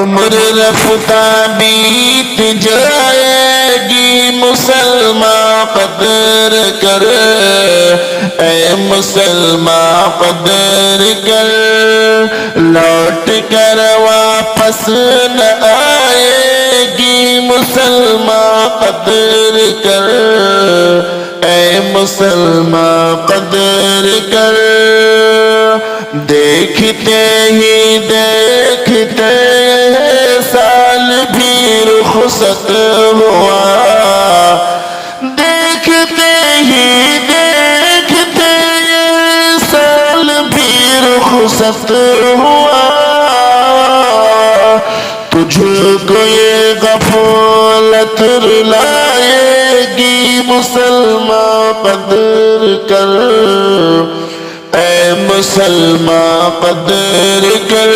عمر رفتہ بیت جائے گی مسلمان قدر کر، اے مسلمان قدر کر، لوٹ کر واپس نہ آئے گی مسلمان قدر کر، اے مسلمان قدر کر۔ دیکھتے ہی دیکھتے سال بھی رخصت ہوا، دیکھتے ہی دیکھتے سال بھی رخصت ہوا، تجھ کو یہ غفلت رلائے گی مسلمان قدر کر، اے مسلمان قدر کر۔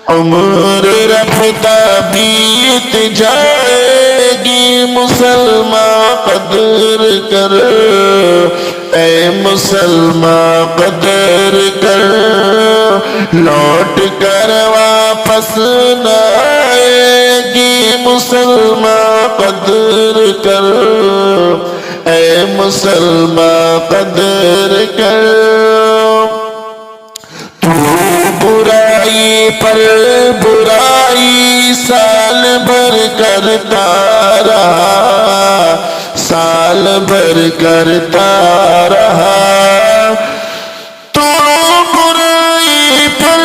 عمر رفتہ بیت جائے گی مسلمان قدر کر، اے مسلمان قدر کر، لوٹ کر واپس نہ آئے گی مسلمان قدر کر، اے مسلمان قدر کر۔ تو برائی پر برائی سال بھر کرتا رہا، سال بھر کرتا رہا، تو برائی پر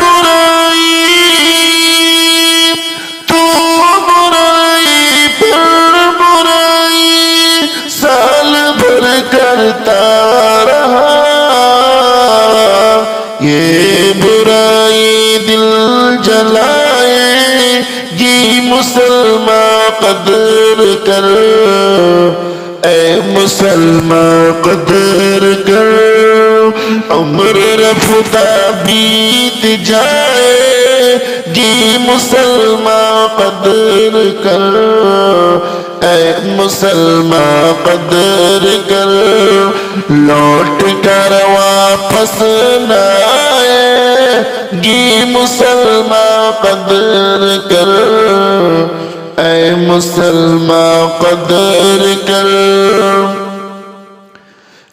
برائی، تو برائی پر برائی سال بھر کرتا رہا، یہ برائی دل جلائے گی مسلمان قدر کر، اے مسلمان قدر کر۔ عمر رفتہ بیت جائے گی مسلمان قدر کر، اے مسلمان قدر کر، لوٹ کر واپس نہ آئے گی مسلمان قدر کر، اے مسلمان قدر کر۔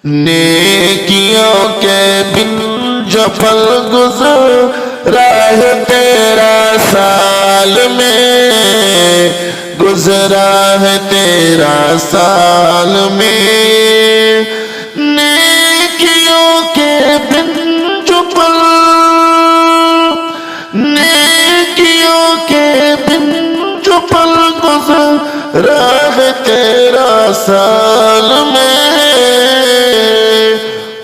نیکیوں کے بن جو پل گزرا ہے تیرا سال میں، گزرا ہے تیرا سال میں، نیکیوں کے بن جو پل، نیکیوں کے بن جو پل گزرا ہے تیرا سال میں،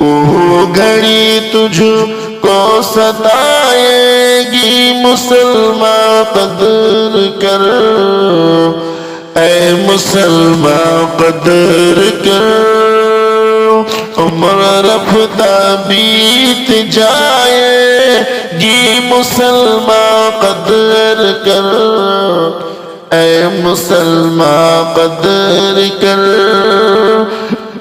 وہ گھڑی تجھ کو ستائے گی مسلمان قدر کر، اے مسلمان قدر کر۔ عمر رفتہ بیت جائے گی مسلمان قدر کر، اے مسلمان قدر کر،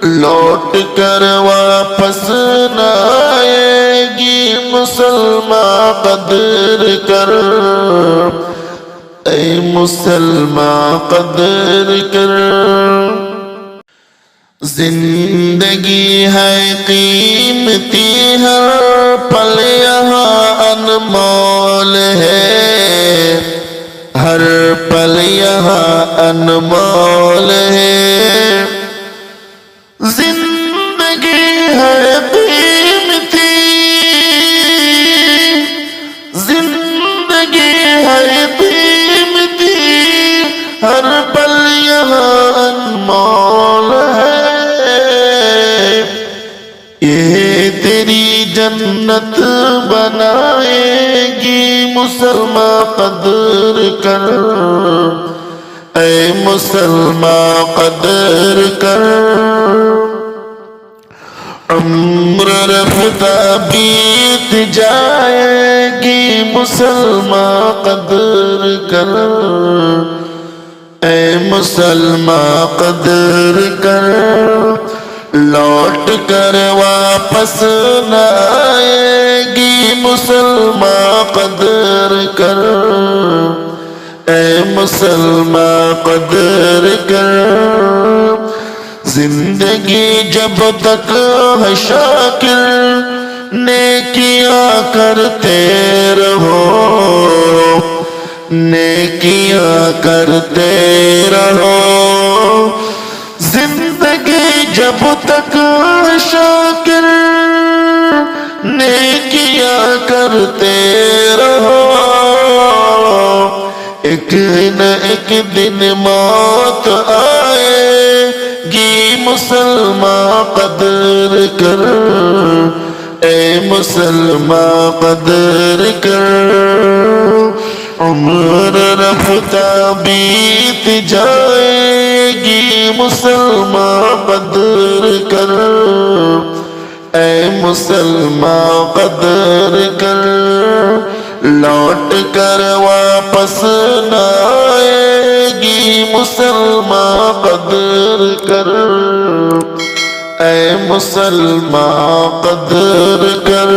لوٹ کر واپس نہ آئے گی مسلمان قدر کر، اے مسلمان قدر کر۔ زندگی ہے قیمتی، ہر پل یہاں انمول ہے، ہر پل یہاں انمول ہے، زندگی ہے قیمتی، زندگی ہے قیمتی، ہر پل یہاں انمول ہے، یہ تیری جنت بنائے گی مسلمان قدر کر، اے مسلمان قدر کر۔ عمر رفتہ بیت جائے گی مسلمان قدر کر، اے مسلمان قدر کر، لوٹ کر واپس نہ آئے گی مسلمان قدر کر اے مسلمان قدر کر زندگی جب تک ہے شاکر نیکیاں کرتے رہو نیکیاں کرتے رہو زندگی جب تک ہے شاکر نیکیاں کرتے رہو ایک نہ ایک دن موت آئے گی مسلمان قدر کر اے مسلمان قدر کر عمر رفتہ بیت جائے گی مسلمان قدر کر اے مسلمان قدر کر لوٹ کر واپس نہ آئے گی مسلمان قدر کر اے مسلمان قدر کر